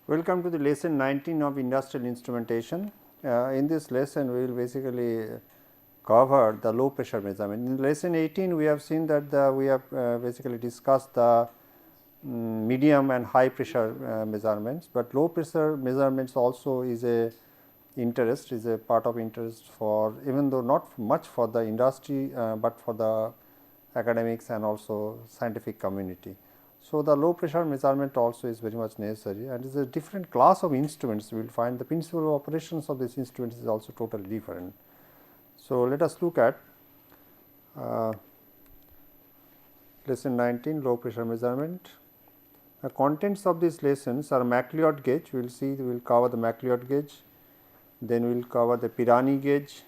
Welcome to the lesson 19 of industrial instrumentation. In this lesson, we will basically cover the low pressure measurement. In lesson 18, we have seen that we have basically discussed the medium and high pressure measurements, but low pressure measurements also is a part of interest for, even though not much for the industry, but for the academics and also scientific community. So, the low pressure measurement also is very much necessary, and is a different class of instruments. We will find the principle of operations of these instruments is also totally different. So, let us look at lesson 19, low pressure measurement. The contents of these lessons are McLeod gauge. We will see, we will cover the McLeod gauge, then we will cover the Pirani gauge,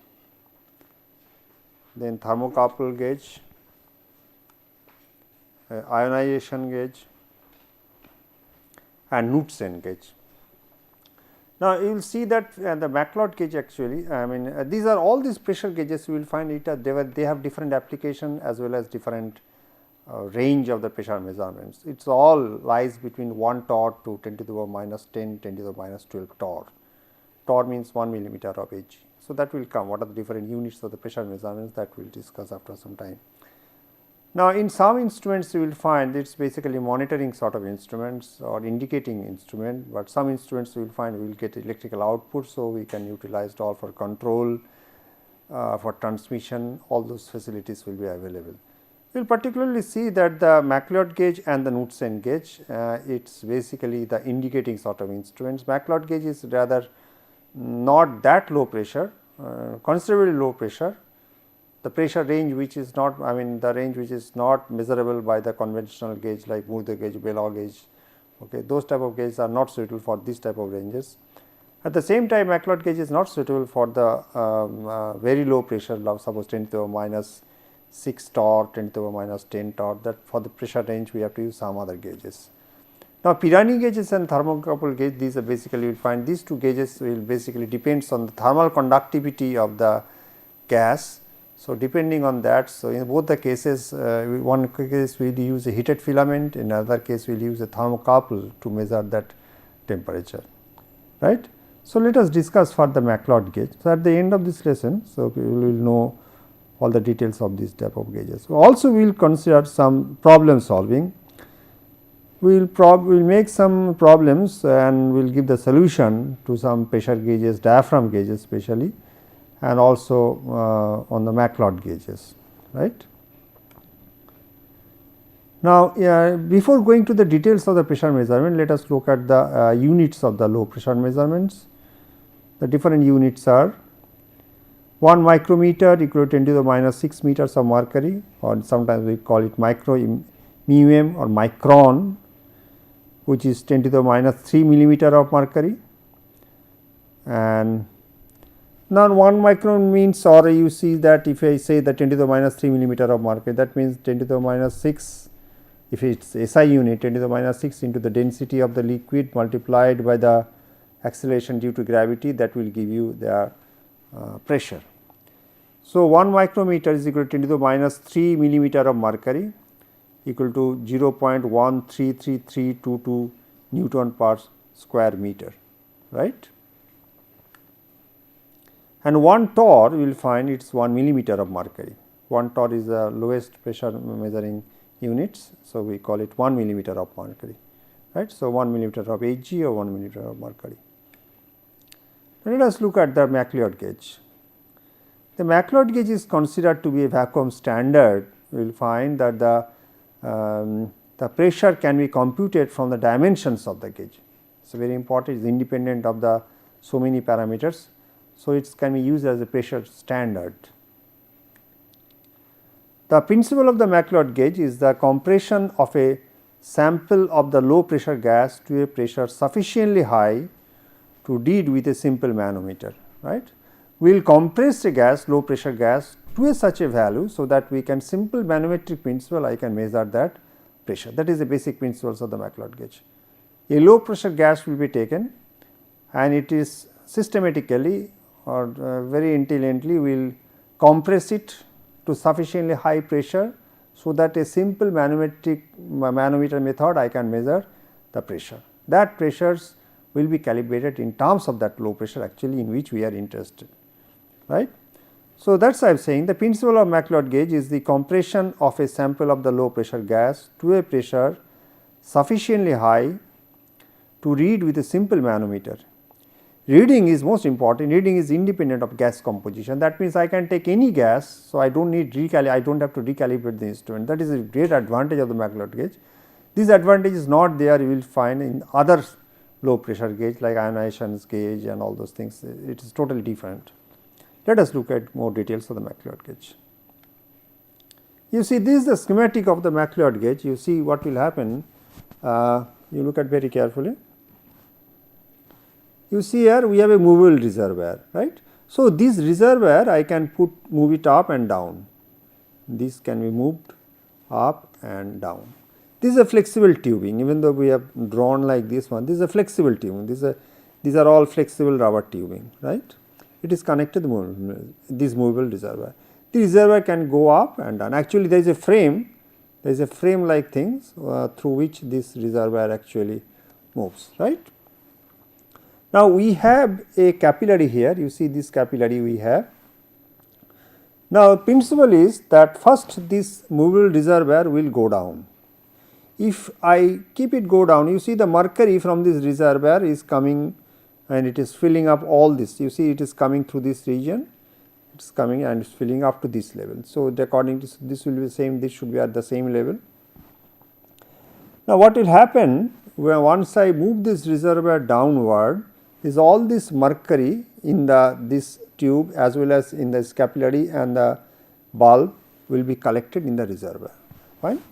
then thermocouple gauge, ionization gauge and Knudsen gauge. Now, you will see that the McLeod gauge actually, I mean these are all these pressure gauges, you will find it they have different application as well as different range of the pressure measurements. It is all lies between 1 torr to 10 to the power minus 10, 10 to the minus 12 torr. Torr means 1 millimeter of Hg. So, that will come, what are the different units of the pressure measurements, that we will discuss after some time. Now, in some instruments you will find it is basically monitoring sort of instruments or indicating instrument, but some instruments you will find we will get electrical output. So, we can utilize it all for control, for transmission, all those facilities will be available. We will particularly see that the McLeod gauge and the Knudsen gauge, it is basically the indicating sort of instruments. McLeod gauge is rather not that low pressure, considerably low pressure. The pressure range which is not, I mean the range which is not measurable by the conventional gauge like Murdo gauge, Bela gauge, okay, those type of gauges are not suitable for this type of ranges. At the same time, McLeod gauge is not suitable for the very low pressure, suppose 10 to the power minus 6 torr, 10 to the power minus 10 torr, that for the pressure range we have to use some other gauges. Now, Pirani gauges and thermocouple gauge, these are basically you will find these two gauges will basically depends on the thermal conductivity of the gas. So, depending on that, so in both the cases, one case we will use a heated filament, in another case we will use a thermocouple to measure that temperature, right. So, let us discuss for the McLeod gauge. So, at the end of this lesson, so we will know all the details of this type of gauges. So, also we will consider some problem solving. We will make some problems and we will give the solution to some pressure gauges, diaphragm gauges especially, and also on the McLeod gauges, right. Now, before going to the details of the pressure measurement, let us look at the units of the low pressure measurements. The different units are 1 micrometer equal to 10 to the minus 6 meters of mercury, or sometimes we call it micro μm or micron, which is 10 to the minus 3 millimeter of mercury. And now, 1 micron means, or you see that if I say that 10 to the minus 3 millimeter of mercury, that means 10 to the minus 6, if it is SI unit, 10 to the minus 6 into the density of the liquid multiplied by the acceleration due to gravity, that will give you the pressure. So, 1 micrometer is equal to 10 to the minus 3 millimeter of mercury, equal to 0.133322 Newton per square meter, right. And 1 torr you will find it is 1 millimeter of mercury. 1 torr is the lowest pressure measuring units. So, we call it 1 millimeter of mercury, right. So, 1 millimeter of Hg or 1 millimeter of mercury. Let us look at the McLeod gauge. The McLeod gauge is considered to be a vacuum standard. We will find that the pressure can be computed from the dimensions of the gauge. It is very important, it is independent of the so many parameters. So, it can be used as a pressure standard. The principle of the McLeod gauge is the compression of a sample of the low pressure gas to a pressure sufficiently high to deal with a simple manometer, right. We will compress a gas, low pressure gas to such a value, so that we can simple manometric principle I can measure that pressure. That is the basic principles of the McLeod gauge. A low pressure gas will be taken and it is systematically or very intelligently we will compress it to sufficiently high pressure, so that a simple manometer method I can measure the pressure. That pressures will be calibrated in terms of that low pressure actually in which we are interested, right. So, that is I am saying the principle of McLeod gauge is the compression of a sample of the low pressure gas to a pressure sufficiently high to read with a simple manometer. Reading is most important, reading is independent of gas composition. That means, I can take any gas. So, I do not need I do not have to recalibrate the instrument. That is a great advantage of the McLeod gauge. This advantage is not there, you will find in other low pressure gauge like ionization gauge and all those things, it is totally different. Let us look at more details of the McLeod gauge. You see, this is the schematic of the McLeod gauge. You see what will happen, you look at very carefully. You see here we have a movable reservoir, right. So, this reservoir I can move it up and down, this can be moved up and down. This is a flexible tubing, even though we have drawn like this one, this is a flexible tubing, these are all flexible rubber tubing, right. It is connected to this movable reservoir. The reservoir can go up and down. Actually, there is a frame like things through which this reservoir actually moves, right. Now, we have a capillary here, you see this capillary we have. Now, principle is that first this movable reservoir will go down. If I keep it go down, you see the mercury from this reservoir is coming and it is filling up all this. You see it is coming through this region, it is coming and it is filling up to this level. So, according to this will be the same, this should be at the same level. Now, what will happen when once I move this reservoir downward is all this mercury in this tube as well as in this capillary and the bulb will be collected in the reservoir, fine.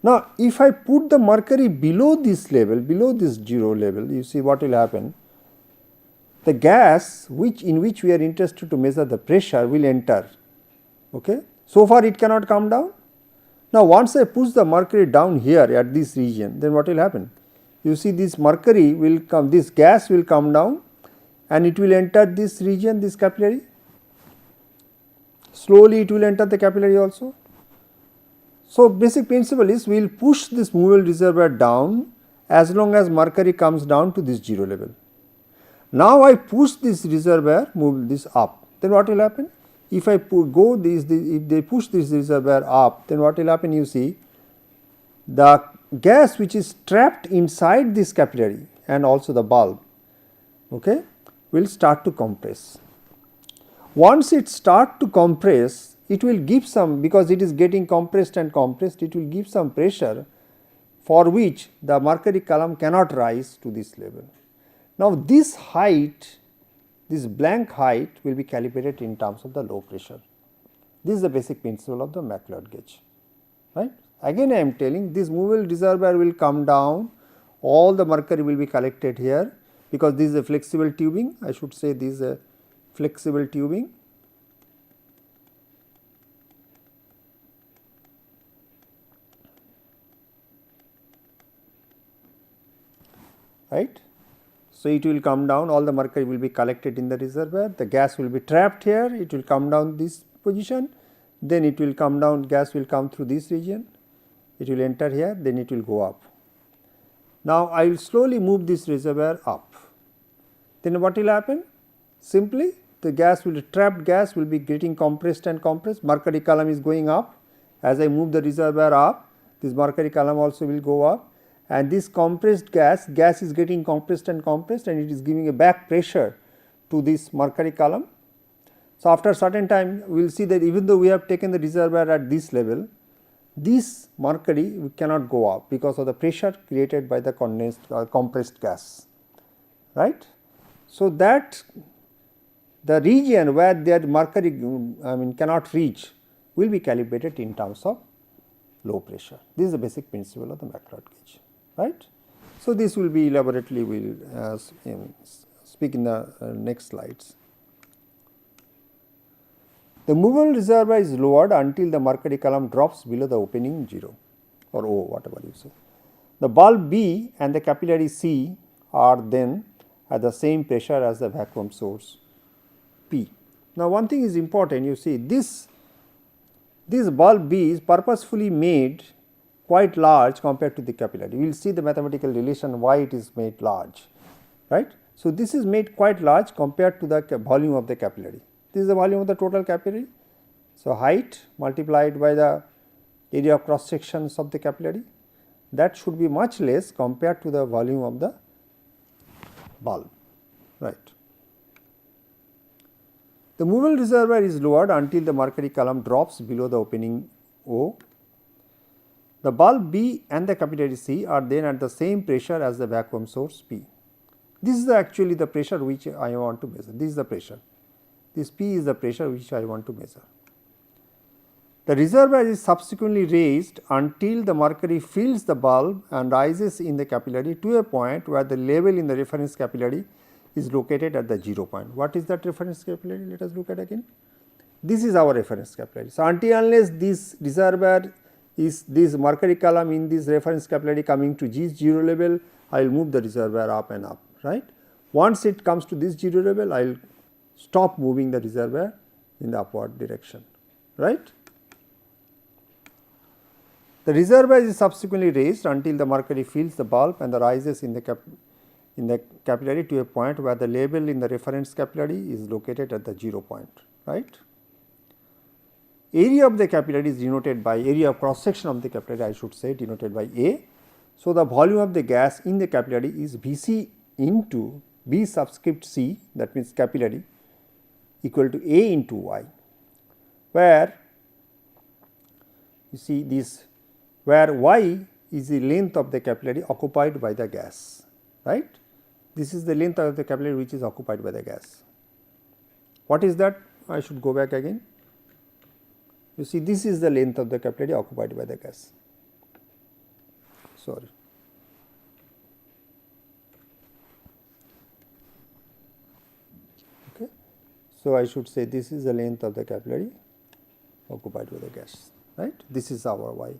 Now, if I put the mercury below this level, below this 0 level, you see what will happen, the gas in which we are interested to measure the pressure will enter, okay. So far it cannot come down. Now, once I push the mercury down here at this region, then what will happen? You see this mercury will come, this gas will come down and it will enter this region, this capillary, slowly it will enter the capillary also. So, basic principle is we will push this movable reservoir down as long as mercury comes down to this 0 level. Now, I push this reservoir, move this up, then what will happen? If I if they push this reservoir up, then what will happen? You see the gas which is trapped inside this capillary and also the bulb, okay, will start to compress. Once it start to compress, it will give some, because it is getting compressed and compressed, it will give some pressure for which the mercury column cannot rise to this level. Now, this height, this blank height will be calibrated in terms of the low pressure. This is the basic principle of the McLeod gauge, right. Again I am telling this movable reservoir will come down, all the mercury will be collected here, because this is a flexible tubing, I should say this is a flexible tubing. Right. So, it will come down, all the mercury will be collected in the reservoir, the gas will be trapped here, it will come down this position, then it will come down, gas will come through this region, it will enter here, then it will go up. Now, I will slowly move this reservoir up, then what will happen? Simply the trapped gas will be getting compressed and compressed, mercury column is going up, as I move the reservoir up, this mercury column also will go up. And this compressed gas is getting compressed and it is giving a back pressure to this mercury column. So, after a certain time we will see that even though we have taken the reservoir at this level, this mercury cannot go up because of the pressure created by the condensed compressed gas, right. So, that the region where that mercury cannot reach will be calibrated in terms of low pressure. This is the basic principle of the McLeod gauge, right. So, this will be elaborately we will speak in the next slides. The movable reservoir is lowered until the mercury column drops below the opening 0 or O, whatever you say. The bulb B and the capillary C are then at the same pressure as the vacuum source P. Now, one thing is important, you see this bulb B is purposefully made quite large compared to the capillary. We will see the mathematical relation why it is made large, right. So, this is made quite large compared to the volume of the capillary. This is the volume of the total capillary. So, height multiplied by the area of cross sections of the capillary, that should be much less compared to the volume of the bulb, right. The movable reservoir is lowered until the mercury column drops below the opening O. The bulb B and the capillary C are then at the same pressure as the vacuum source P. This is actually the pressure which I want to measure. This is the pressure. This P is the pressure which I want to measure. The reservoir is subsequently raised until the mercury fills the bulb and rises in the capillary to a point where the level in the reference capillary is located at the 0 point. What is that reference capillary? Let us look at again. This is our reference capillary. So, until unless this reservoir is this mercury column in this reference capillary coming to this 0 level, I will move the reservoir up and up, right. Once it comes to this 0 level, I will stop moving the reservoir in the upward direction, right. The reservoir is subsequently raised until the mercury fills the bulb and rises in the capillary to a point where the level in the reference capillary is located at the 0 point, right. Area of the capillary is denoted by area of cross section of the capillary, I should say, denoted by A. So, the volume of the gas in the capillary is Vc into B subscript C, that means capillary, equal to A into Y, where you see this, where Y is the length of the capillary occupied by the gas, right. This is the length of the capillary which is occupied by the gas. What is that? I should go back again. You see, this is the length of the capillary occupied by the gas. Sorry. Okay. So, I should say this is the length of the capillary occupied by the gas, right. This is our Y,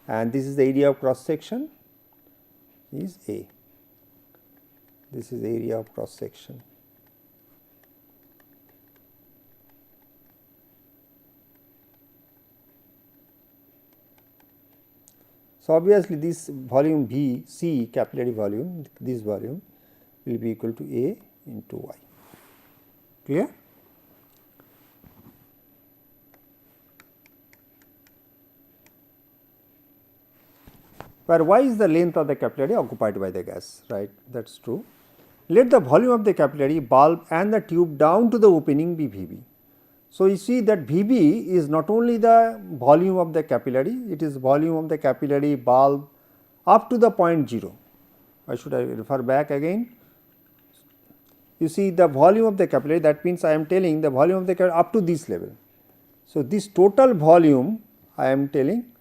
and this is the area of cross section is A. This is area of cross section. So, obviously, this volume B C capillary volume, this volume will be equal to A into Y, clear. Where Y is the length of the capillary occupied by the gas, right, that is true. Let the volume of the capillary, bulb and the tube down to the opening be V B. So, you see that V B is not only the volume of the capillary, it is volume of the capillary, bulb up to the point 0. I should refer back again. You see the volume of the capillary, that means I am telling the volume of the capillary up to this level. So, this total volume I am telling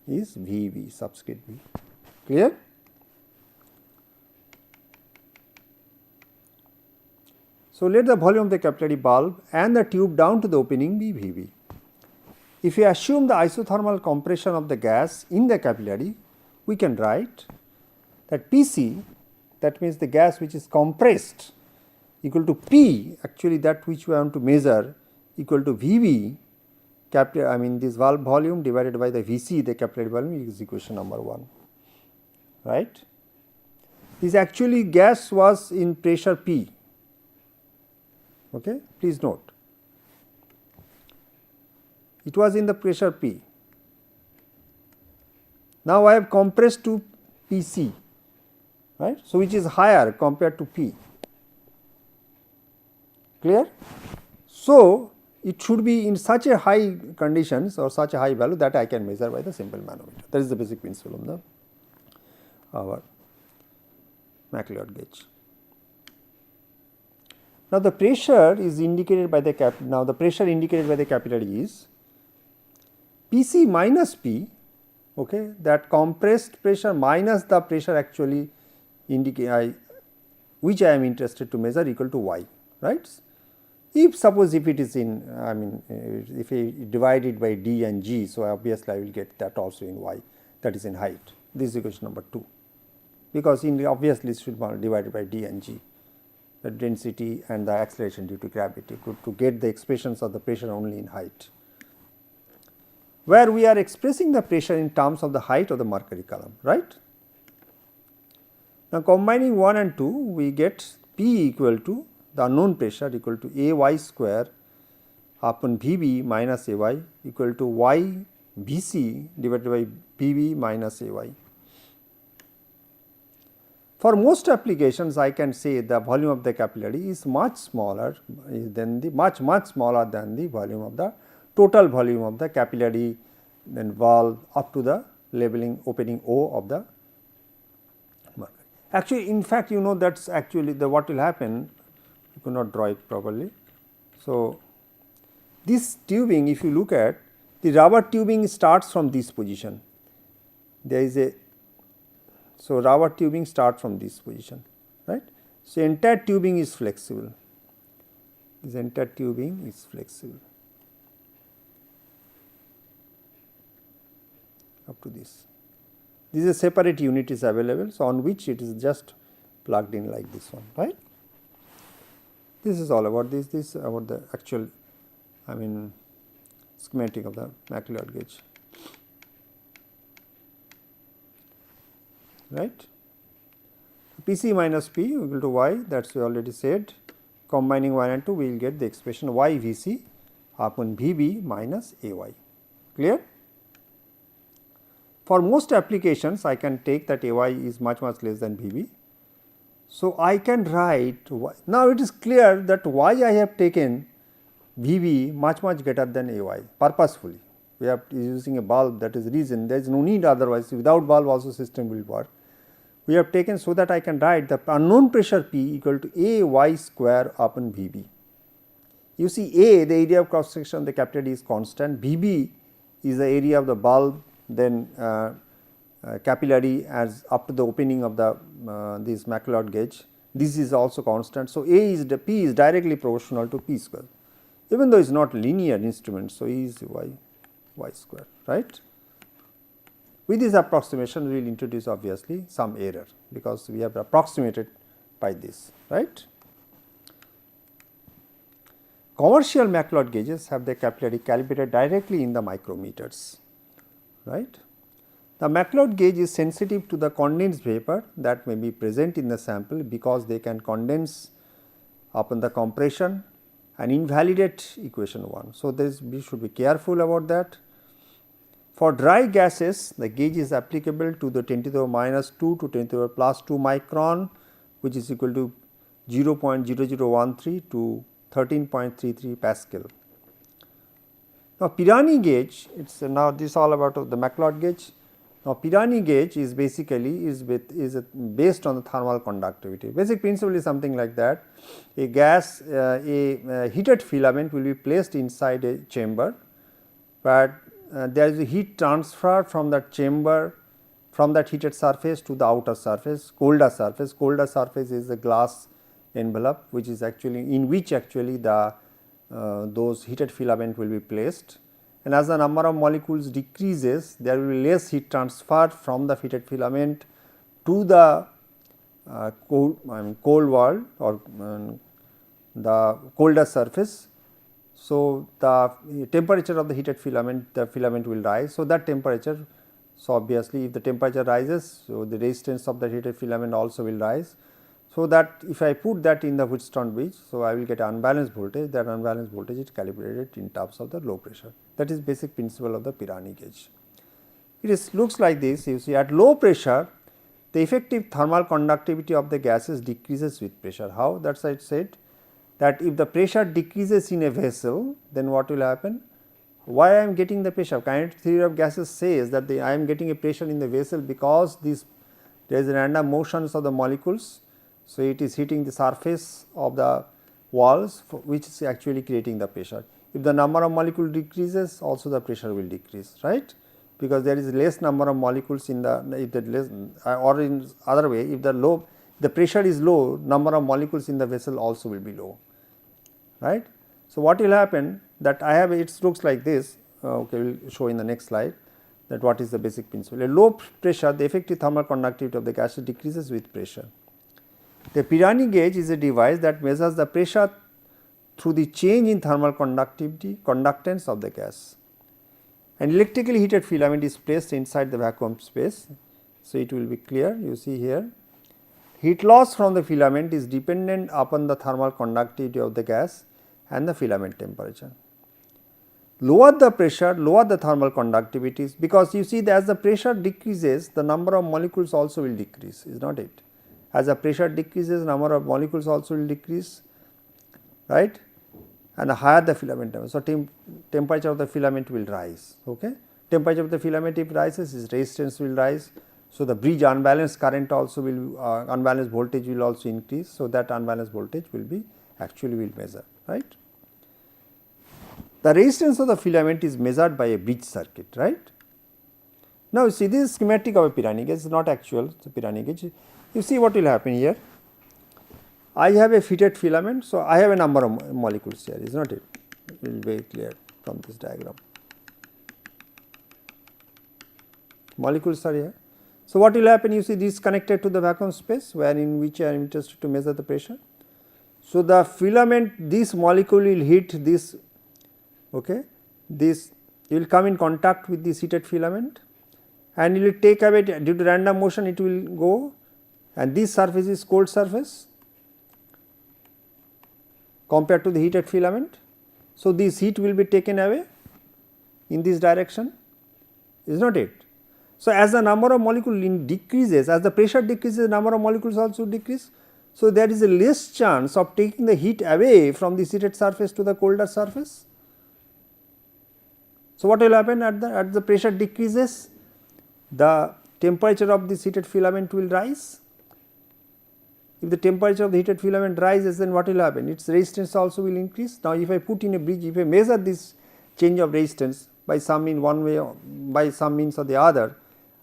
is V B subscript V, clear. So, let the volume of the capillary, bulb and the tube down to the opening be V B. If we assume the isothermal compression of the gas in the capillary, we can write that P C, that means the gas which is compressed, equal to P, actually that which we want to measure, equal to V B capillary, I mean this valve volume divided by the V C, the capillary volume, is equation number 1, right. This actually gas was in pressure P. Okay. Please note, it was in the pressure P. Now, I have compressed to P C, right. So, which is higher compared to P, clear. So, it should be in such a high conditions or such a high value that I can measure by the simple manometer. That is the basic principle of the our McLeod gauge. Now, the pressure is indicated by the now the pressure indicated by the capillary is P C minus P, okay, that compressed pressure minus the pressure actually indicate which I am interested to measure, equal to Y, right. If suppose if it is in, I mean if I divide it by D and G, so obviously I will get that also in Y, that is in height. This is equation number 2, because in obviously it should be divided by D and G, the density and the acceleration due to gravity, to get the expressions of the pressure only in height. where we are expressing the pressure in terms of the height of the mercury column, right. Now, combining 1 and 2, we get P equal to the unknown pressure equal to A y square upon V b minus A y equal to y V c divided by V b minus A y. For most applications, I can say the volume of the capillary is much smaller than the much smaller than the volume of the total volume of the capillary, then valve up to the leveling opening O of the mercury. Actually, in fact, you know that is actually the what will happen. You could not draw it properly. So, this tubing, if you look at the rubber tubing starts from this position. There is a so rubber tubing starts from this position, right. So, entire tubing is flexible. This entire tubing is flexible up to this. This is a separate unit is available. So, on which it is just plugged in like this one, right. This is all about this about the actual schematic of the McLeod gauge, right. P c minus P equal to y, that is we already said. Combining 1 and 2, we will get the expression y V c upon V b minus A y, clear. For most applications, I can take that A y is much less than V b. So, I can write y. Now, it is clear that y I have taken V b much greater than A y purposefully. We are using a bulb, that is reason, there is no need, otherwise without bulb also system will work. We have taken so that I can write the unknown pressure P equal to A y square upon V b. You see A, the area of cross section of the capillary is constant, V b is the area of the bulb, then capillary as up to the opening of the this McLeod gauge, this is also constant. So, P is directly proportional to P square, even though it is not linear instrument. So, E is y square, right. With this approximation, we will introduce obviously some error, because we have approximated by this, right. Commercial McLeod gauges have the capillary calibrated directly in the micrometers, right. The McLeod gauge is sensitive to the condensed vapor that may be present in the sample, because they can condense upon the compression and invalidate equation 1. So, we should be careful about that. For dry gases, the gauge is applicable to the 10 to the power minus 2 to 10 to the power plus 2 micron, which is equal to 0.0013 to 13.33 Pascal. Now, Pirani gauge, it is now this all about the McLeod gauge. Now, Pirani gauge is basically is based on the thermal conductivity. Basic principle is something like that. A gas, a heated filament will be placed inside a chamber, but there is a heat transfer from that chamber, from that heated surface to the outer surface, colder surface. Colder surface is the glass envelope, which is actually in which actually the those heated filament will be placed. And as the number of molecules decreases, there will be less heat transfer from the heated filament to the cold world or the colder surface. So, the temperature of the heated filament, the filament will rise. So, that temperature, so obviously, if the temperature rises, so the resistance of the heated filament also will rise. So, that if I put that in the Wheatstone bridge, so I will get unbalanced voltage, that unbalanced voltage is calibrated in terms of the low pressure. That is basic principle of the Pirani gauge. It is looks like this, you see at low pressure, the effective thermal conductivity of the gases decreases with pressure. How? That is I said that if the pressure decreases in a vessel, then what will happen? Why I am getting the pressure? Kinetic theory of gases says that I am getting a pressure in the vessel because there is a random motions of the molecules. So, it is hitting the surface of the walls, which is actually creating the pressure. If the number of molecules decreases, also the pressure will decrease, right, because there is less number of molecules in the, if the less, or in other way, if the pressure is low, number of molecules in the vessel also will be low, right. So, what will happen that I have, it looks like this, okay, we will show in the next slide that what is the basic principle. At low pressure, the effective thermal conductivity of the gas decreases with pressure. The Pirani gauge is a device that measures the pressure through the change in thermal conductivity, conductance of the gas. An electrically heated filament is placed inside the vacuum space. So, it will be clear, you see here. Heat loss from the filament is dependent upon the thermal conductivity of the gas and the filament temperature. Lower the pressure, lower the thermal conductivity, because you see that as the pressure decreases, the number of molecules also will decrease, is not it? As the pressure decreases, number of molecules also will decrease, right? And the higher the filament temperature. So, temperature of the filament will rise. Okay? Temperature of the filament if rises, its resistance will rise. So, the bridge unbalanced current also will unbalanced voltage will also increase. So, that unbalanced voltage will be actually will measure, right. The resistance of the filament is measured by a bridge circuit, right. Now, you see this is schematic of a Pirani gauge, it is not actual, it is a Pirani gauge. You see what will happen here. I have a fitted filament, so I have a number of molecules here, is not it? It will be very clear from this diagram. Molecules are here. So, what will happen? You see this connected to the vacuum space, where in which I am interested to measure the pressure. So, the filament, this molecule will hit this, okay, this you will come in contact with this heated filament, and you will take away due to random motion it will go, and this surface is cold surface compared to the heated filament. So, this heat will be taken away in this direction, is not it. So, as the number of molecules decreases, as the pressure decreases, the number of molecules also decrease. So, there is a less chance of taking the heat away from the heated surface to the colder surface. So, what will happen at the pressure decreases, the temperature of this heated filament will rise. If the temperature of the heated filament rises, then what will happen? Its resistance also will increase. Now, if I put in a bridge, if I measure this change of resistance by some in one way or by some means or the other,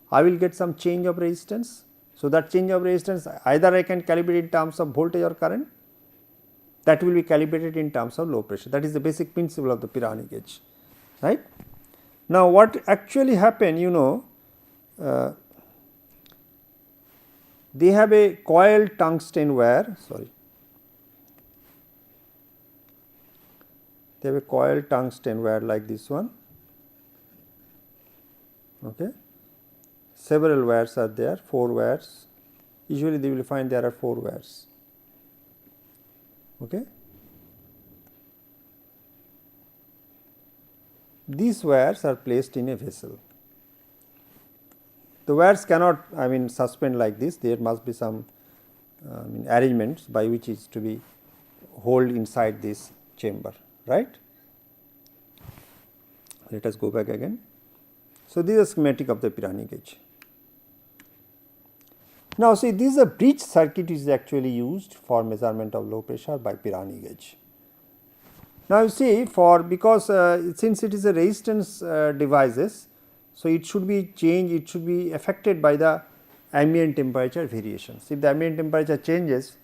I will get some change of resistance. So, that change of resistance either I can calibrate in terms of voltage or current, that will be calibrated in terms of low pressure. That is the basic principle of the Pirani gauge, right. Now, what actually happen, you know, they have a coiled tungsten wire, sorry, they have a coiled tungsten wire like this one, okay. Several wires are there, 4 wires, usually they will find there are 4 wires, okay. These wires are placed in a vessel. The wires cannot, I mean, suspend like this, there must be some arrangements by which it is to be hold inside this chamber, right. Let us go back again. So, this is a schematic of the Pirani gauge. Now, see, this is a bridge circuit is actually used for measurement of low pressure by Pirani gauge. Now, you see, for because since it is a resistance devices, so it should be changed, it should be affected by the ambient temperature variations. If the ambient temperature changes,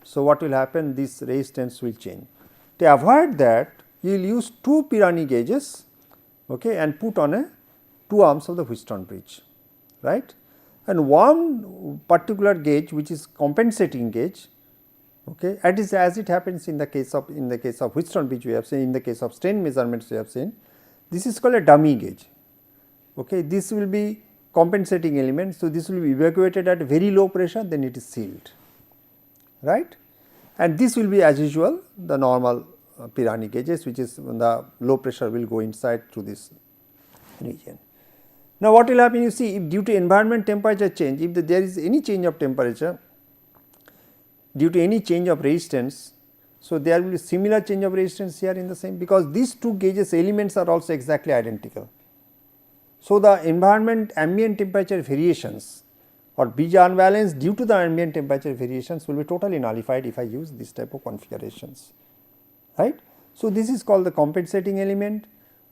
so what will happen? This resistance will change. To avoid that, you will use 2 Pirani gauges, okay, and put on a 2 arms of the Wheatstone bridge, right. And one particular gauge which is compensating gauge, okay, as it happens in the case of Wheatstone bridge we have seen, in the case of strain measurements we have seen, this is called a dummy gauge. Okay, this will be compensating element. So, this will be evacuated at very low pressure, then it is sealed, right. And this will be as usual the normal Pirani gauges, which is when the low pressure will go inside through this region. Now, what will happen? You see, if due to environment temperature change, if there is any change of temperature due to any change of resistance, so there will be similar change of resistance here in the same, because these 2 gauges elements are also exactly identical. So, the ambient temperature variations or bridge unbalance due to the ambient temperature variations will be totally nullified if I use this type of configurations, right. So, this is called the compensating element,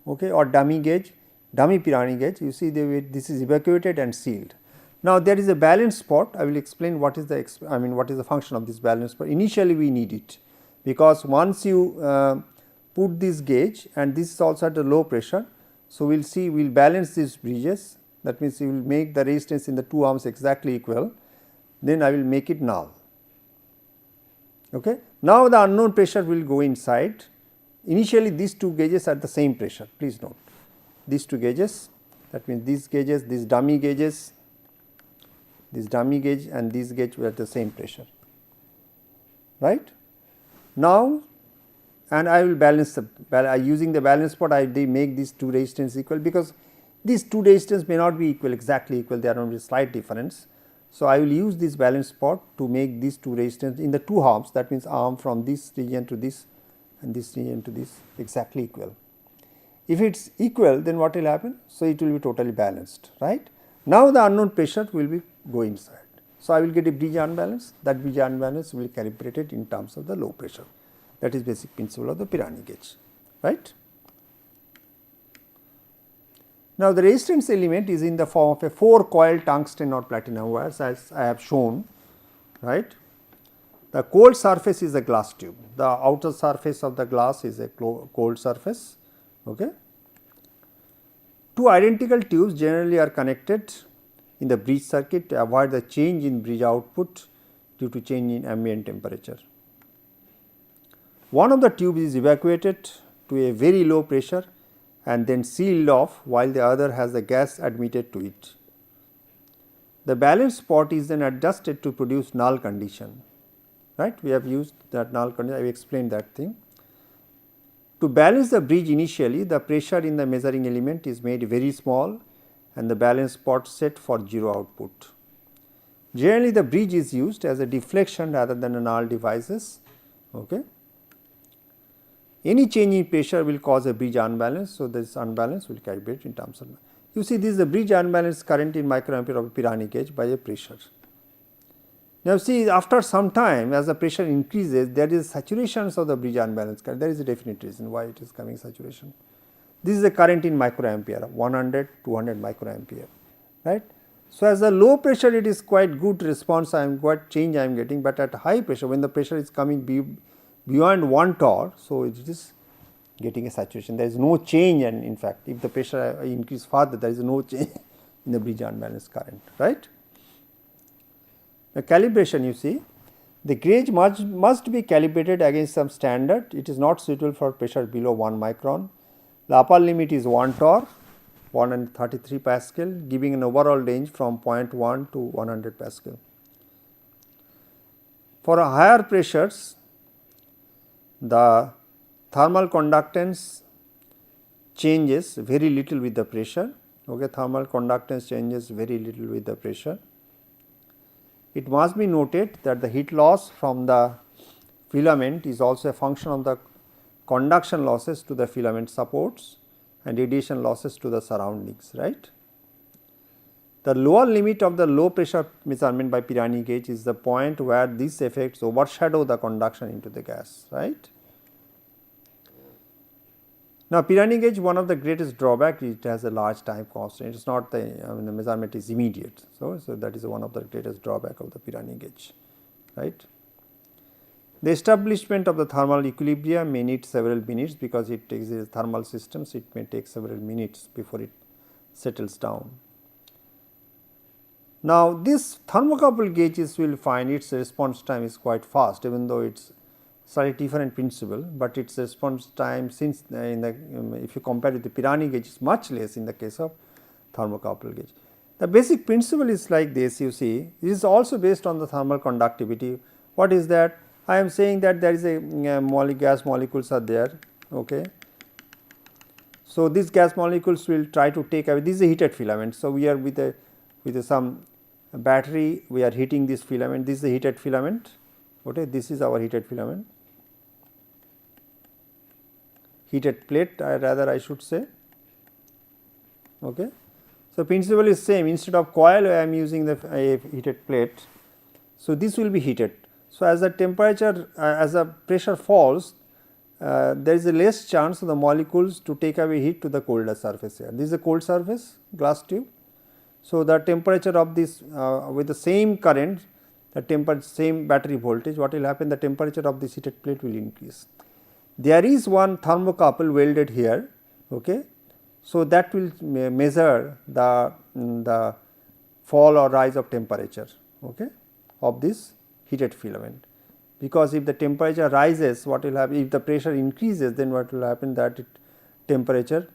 okay, or dummy gauge, dummy Pirani gauge. You see this is evacuated and sealed. Now, there is a balance spot. I will explain what is what is the function of this balance spot. Initially, we need it, because once you put this gauge and this is also at a low pressure. So, we will see, we will balance these bridges, that means, you will make the resistance in the 2 arms exactly equal, then I will make it null. Okay. Now, the unknown pressure will go inside. Initially, these 2 gauges are the same pressure, please note. these two gauges, that means these gauges, these dummy gauges, this dummy gauge and these gauge were the same pressure, right. Now, and I will balance the using the balance pot, they make these two resistance equal, because these two resistance may not be equal, exactly equal, there are only slight difference. So, I will use this balance pot to make these two resistance in the two arms, that means arm from this region to this and this region to this exactly equal. If it is equal, then what will happen? So, it will be totally balanced, right. Now, the unknown pressure will be go inside. So, I will get a bridge unbalance, that bridge unbalance will be calibrated in terms of the low pressure. That is basic principle of the Pirani gauge, right. Now, the resistance element is in the form of a 4 coil tungsten or platinum wires, as I have shown, right. The cold surface is a glass tube, the outer surface of the glass is a cold surface. Okay. Two identical tubes generally are connected in the bridge circuit to avoid the change in bridge output due to change in ambient temperature. One of the tubes is evacuated to a very low pressure and then sealed off, while the other has the gas admitted to it. The balance pot is then adjusted to produce null condition, right. We have used that null condition, I have explained that thing. To balance the bridge initially, the pressure in the measuring element is made very small and the balance pot set for 0 output. Generally, the bridge is used as a deflection rather than a null devices. Okay. Any change in pressure will cause a bridge unbalance. So, this unbalance will calibrate in terms of, you see, this is the bridge unbalance current in microampere of a Pirani gauge by a pressure. Now, see, after some time, as the pressure increases, there is saturations of the bridge unbalance current. There is a definite reason why it is coming saturation. This is the current in microampere, 100, 200 microampere, right. So, as a low pressure, it is quite good response, I am quite change I am getting, but at high pressure, when the pressure is coming beyond 1 torr, so it is getting a saturation. There is no change, and in fact, if the pressure increase further, there is no change in the bridge unbalance current, right. The calibration, you see, the gauge must be calibrated against some standard. It is not suitable for pressure below 1 micron. The upper limit is 1 torr, 133 Pascal, giving an overall range from 0.1 to 100 Pascal. For higher pressures, the thermal conductance changes very little with the pressure. Okay, thermal conductance changes very little with the pressure. It must be noted that the heat loss from the filament is also a function of the conduction losses to the filament supports and radiation losses to the surroundings, right. The lower limit of the low pressure measurement by Pirani gauge is the point where these effects overshadow the conduction into the gas, right. Now, Pirani gauge, one of the greatest drawback, it has a large time constant. It is not the measurement is immediate. So, that is one of the greatest drawback of the Pirani gauge, right. The establishment of the thermal equilibrium may need several minutes, because it takes a thermal systems, it may take several minutes before it settles down. Now, this thermocouple gauges will find its response time is quite fast, even though it is slightly different principle, but its response time, since in the if you compare with the Pirani gauge, is much less in the case of thermocouple gauge. The basic principle is like this, you see, it is also based on the thermal conductivity. What is that? I am saying that there is a gas molecules are there. Okay. So, these gas molecules will try to take away, this is a heated filament. So, we are with some battery, we are heating this filament, this is a heated filament. Okay, this is our heated filament, heated plate, I should say. Okay. So, principle is same, instead of coil I am using a heated plate. So, this will be heated. So, as the temperature as the pressure falls, there is a less chance of the molecules to take away heat to the colder surface here. This is a cold surface glass tube. So, the temperature of this with the same current, the same battery voltage, what will happen, the temperature of this heated plate will increase. There is one thermocouple welded here. Okay. So, that will measure the fall or rise of temperature, okay, of this heated filament, because if the temperature rises, what will happen, if the pressure increases, then what will happen, that temperature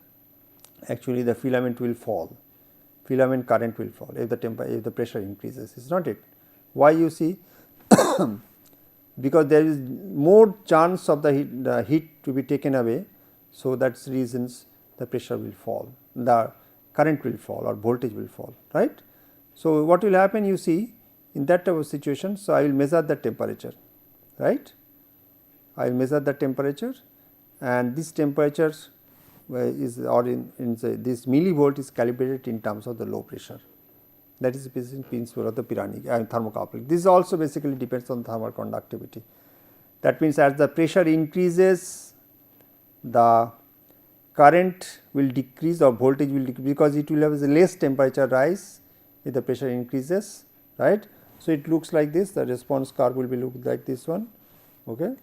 actually the filament will fall, filament current will fall if the pressure increases, is not it? Why you see? Because there is more chance of the heat to be taken away. So, that is reasons the pressure will fall, the current will fall or voltage will fall, right. So, what will happen you see in that type of situation. So, I will measure the temperature, right. I will measure the temperature, and this temperature is, or in say this millivolt is calibrated in terms of the low pressure. That is the basic principle of the thermocouple. This also basically depends on thermal conductivity. That means, as the pressure increases, the current will decrease or voltage will decrease, because it will have a less temperature rise if the pressure increases, right. So, it looks like this, the response curve will be look like this one. Okay.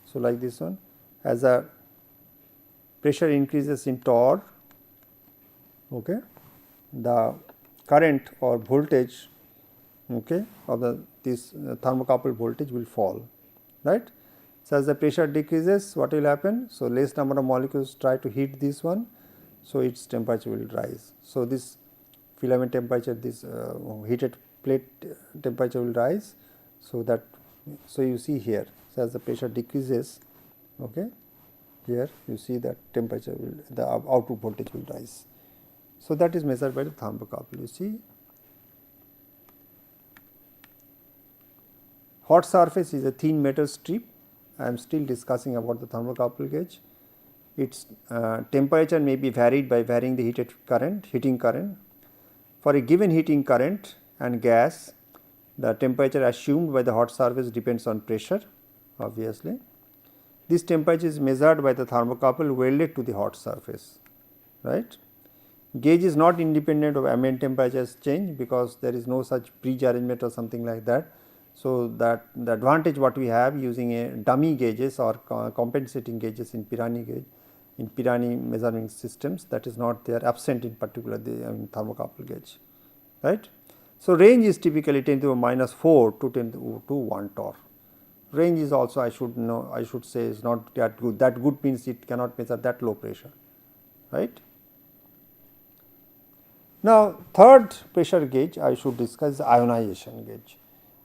So, like this one, as the pressure increases in torr, okay, the current or voltage, okay, of this thermocouple voltage will fall, right. So, as the pressure decreases, what will happen? So, less number of molecules try to hit this one, so its temperature will rise. So, this filament temperature, this heated plate temperature will rise. So, that, so you see here, so as the pressure decreases, okay, here you see that temperature will, the output voltage will rise. So, that is measured by the thermocouple. You see, hot surface is a thin metal strip. I am still discussing about the thermocouple gauge. Its temperature may be varied by varying the heating current. For a given heating current and gas, the temperature assumed by the hot surface depends on pressure, obviously. This temperature is measured by the thermocouple welded to the hot surface, right. Gauge is not independent of ambient temperature change, because there is no such bridge arrangement or something like that. So, that the advantage what we have using a dummy gauges or compensating gauges in Pirani gauge, in Pirani measuring systems, that is not there, absent in particular the thermocouple gauge, right. So, range is typically 10 to the minus 4 to 10 to 1 torr. Range is also, I should say, is not that good. That good means it cannot measure that low pressure, right. Now, third pressure gauge I should discuss is ionization gauge.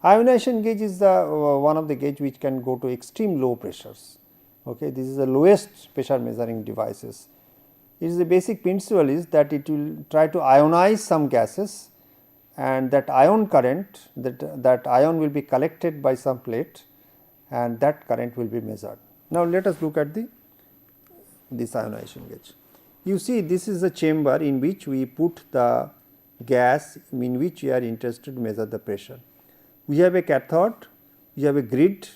Ionization gauge is the one of the gauge which can go to extreme low pressures. Okay, this is the lowest pressure measuring devices. It is the basic principle is that it will try to ionize some gases, and that ion current, that ion will be collected by some plate, and that current will be measured. Now, let us look at this ionization gauge. You see, this is the chamber in which we put the gas in which we are interested to measure the pressure. We have a cathode, we have a grid,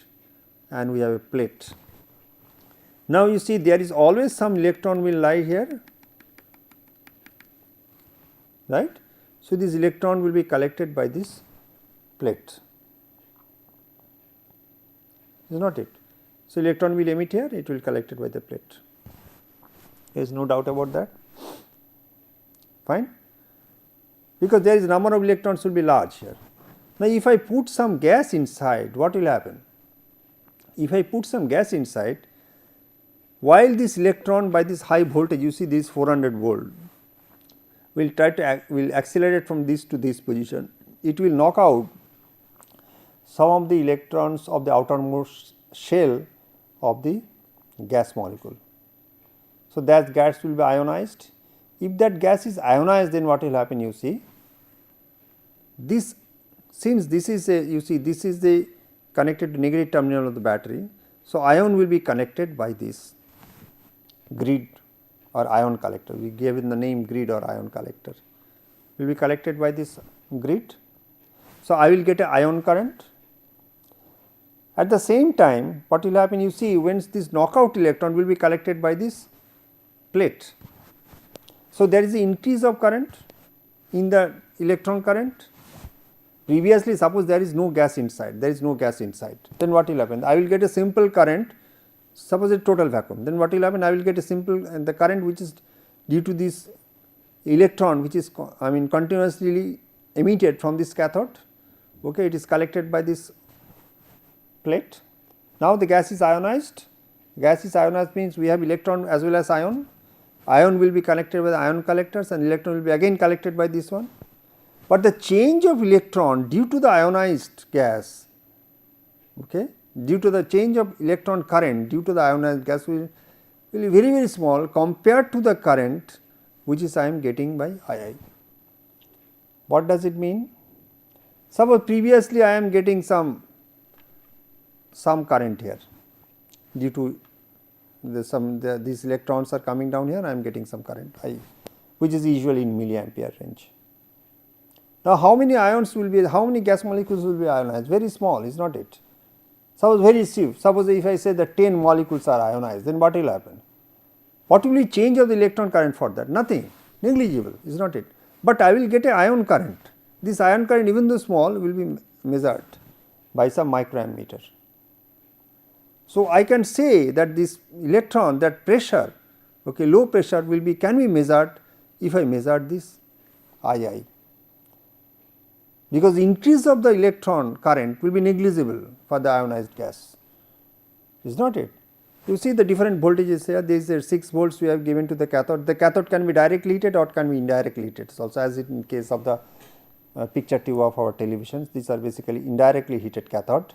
and we have a plate. Now, you see there is always some electron will lie here, right. So, this electron will be collected by this plate, is not it. So, electron will emit here, it will collected by the plate. There is no doubt about that, fine, because there is number of electrons will be large here. Now, if I put some gas inside, what will happen? If I put some gas inside, while this electron by this high voltage, you see this 400 volt, will try to will accelerate from this to this position, it will knock out some of the electrons of the outermost shell of the gas molecule. So, that gas will be ionized. If that gas is ionized, then what will happen? You see, this, since this is a, you see this is the connected to negative terminal of the battery. So, ion will be connected by this grid or ion collector. We gave it the name grid or ion collector, will be collected by this grid. So, I will get a ion current. At the same time, what will happen? You see, when this knockout electron will be collected by this plate. So, there is an increase of current in the electron current. Previously, suppose there is no gas inside, there is no gas inside, then what will happen? I will get a simple current, suppose a total vacuum, then what will happen? I will get a simple, and the current which is due to this electron which is continuously emitted from this cathode, okay, it is collected by this plate. Now, the gas is ionized. Gas is ionized means we have electron as well as ion, ion will be collected by the ion collectors and electron will be again collected by this one. But the change of electron due to the ionized gas, okay, due to the change of electron current due to the ionized gas will be very, very small compared to the current which is I am getting by II. What does it mean? Suppose previously I am getting some current here due to these electrons are coming down here, I am getting some current I, which is usually in milliampere range. Now, how many ions will be, how many gas molecules will be ionized? Very small, is not it? Suppose very few, suppose if I say that 10 molecules are ionized, then what will happen? What will be change of the electron current for that? Nothing, negligible, is not it? But I will get a ion current. This ion current, even though small, will be measured by some microammeter. So, I can say that this electron, that pressure, okay, low pressure will be, can be measured if I measure this II, because increase of the electron current will be negligible for the ionized gas, is not it? You see the different voltages here, these are 6 volts we have given to the cathode. The cathode can be directly heated or can be indirectly heated, also as in case of the picture tube of our televisions, these are basically indirectly heated cathode.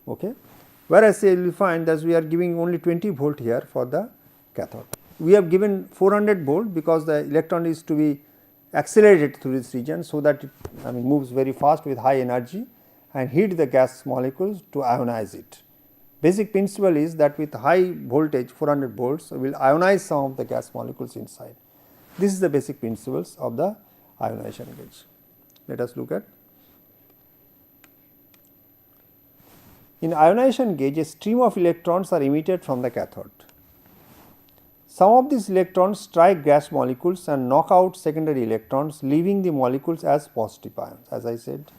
Okay. Whereas you will find that we are giving only 20 volt here for the cathode. We have given 400 volt because the electron is to be accelerated through this region, so that it moves very fast with high energy and heat the gas molecules to ionize it. Basic principle is that with high voltage 400 volts we will ionize some of the gas molecules inside. This is the basic principles of the ionization gauge. Let us look at. In ionization gauge, a stream of electrons are emitted from the cathode. Some of these electrons strike gas molecules and knock out secondary electrons, leaving the molecules as positive ions, as I said.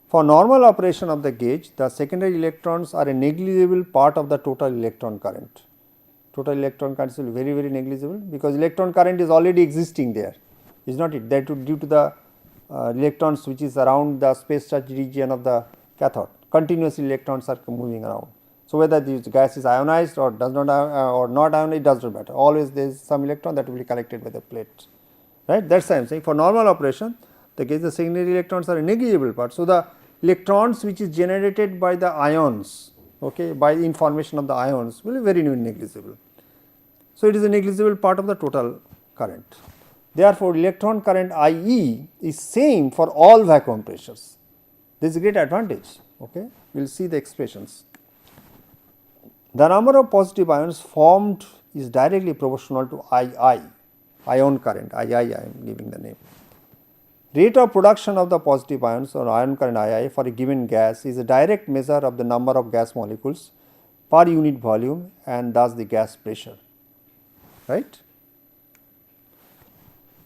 For normal operation of the gauge, the secondary electrons are a negligible part of the total electron current. Total electron current is very, very negligible, because electron current is already existing there, is not it? That due to the electrons which is around the space charge region of the cathode, continuously electrons are moving around. So, whether this gas is ionized or does not or not ionized, it does not matter, always there is some electron that will be collected by the plate, right. That is why I am saying for normal operation the gauge, the secondary electrons are a negligible part. So, the electrons which is generated by the ions, okay, by the information of the ions will be very negligible. So, it is a negligible part of the total current. Therefore, electron current IE is same for all vacuum pressures. This is a great advantage. Okay. We will see the expressions. The number of positive ions formed is directly proportional to II, ion current, II I am giving the name. Rate of production of the positive ions or ion current II for a given gas is a direct measure of the number of gas molecules per unit volume and thus the gas pressure, right.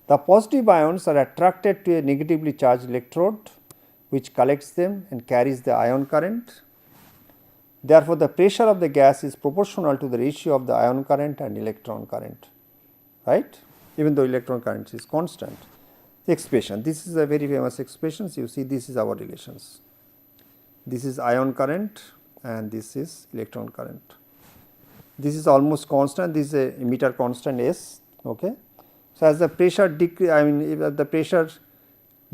The positive ions are attracted to a negatively charged electrode which collects them and carries the ion current. Therefore, the pressure of the gas is proportional to the ratio of the ion current and electron current, right, even though electron current is constant. The expression, this is a very famous expression. You see, this is our relations. This is ion current and this is electron current. This is almost constant, this is a emitter constant S. Okay. So, as the pressure if the pressure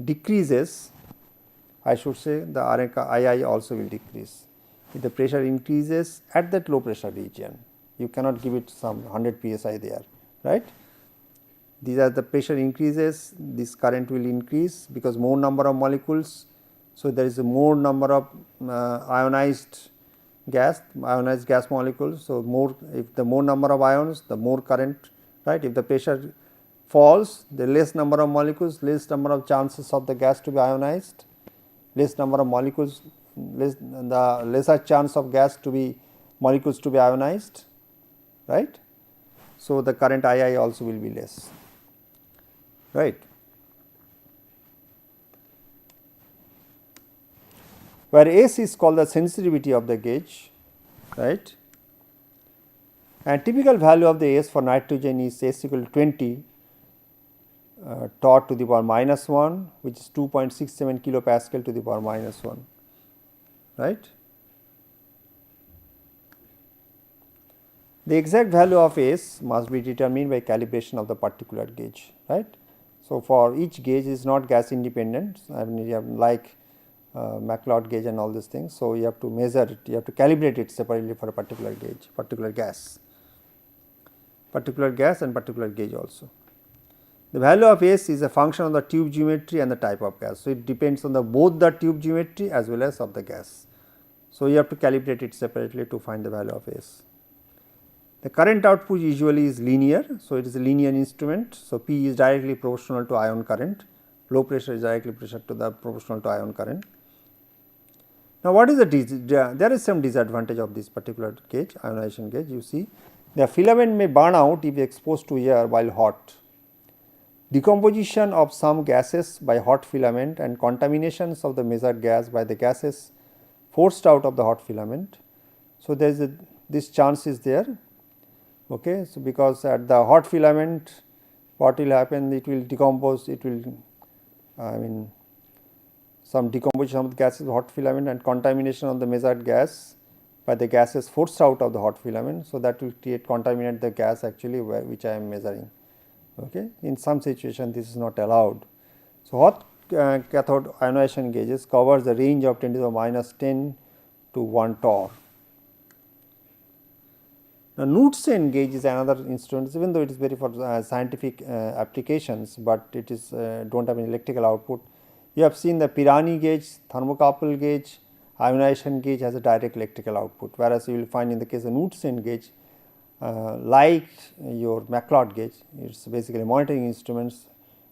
decreases, I should say the II also will decrease. If the pressure increases at that low pressure region, you cannot give it some 100 psi there, right. These are the pressure increases, this current will increase because more number of molecules. So, there is a more number of ionized gas molecules. So, more, if the more number of ions, the more current, right. If the pressure falls, the less number of molecules, less number of chances of the gas to be ionized, less number of molecules, the lesser chance of molecules to be ionized, right. So, the current II also will be less, right. Where S is called the sensitivity of the gauge, right, and typical value of the S for nitrogen is S equal to 20 torr to the power minus 1, which is 2.67 kilopascal to the power minus 1, right. The exact value of S must be determined by calibration of the particular gauge, right. So, for each gauge is not gas independent, I mean you have like McLeod gauge and all these things. So, you have to measure it, you have to calibrate it separately for a particular gauge, particular gas and particular gauge also. The value of S is a function of the tube geometry and the type of gas. So, it depends on the both the tube geometry as well as of the gas. So, you have to calibrate it separately to find the value of S. The current output usually is linear. So, it is a linear instrument. So, P is directly proportional to ion current, low pressure is directly proportional to ion current. Now, what is there is some disadvantage of this particular gauge, ionization gauge. You see the filament may burn out if exposed to air while hot. Decomposition of some gases by hot filament and contaminations of the measured gas by the gases forced out of the hot filament. So, there is this chance is there. Okay. So, because at the hot filament what will happen, it will decompose, it will some decomposition of the gases hot filament and contamination of the measured gas by the gases forced out of the hot filament. So, that will contaminate the gas actually which I am measuring. Okay. In some situation this is not allowed. So, hot cathode ionization gauges covers the range of 10 to the minus 10 to 1 torr. Now, Knudsen gauge is another instrument, even though it is very for scientific applications, but it is do not have any electrical output. You have seen the Pirani gauge, thermocouple gauge, ionization gauge has a direct electrical output, whereas you will find in the case of Knudsen gauge like your McLeod gauge, it is basically monitoring instruments,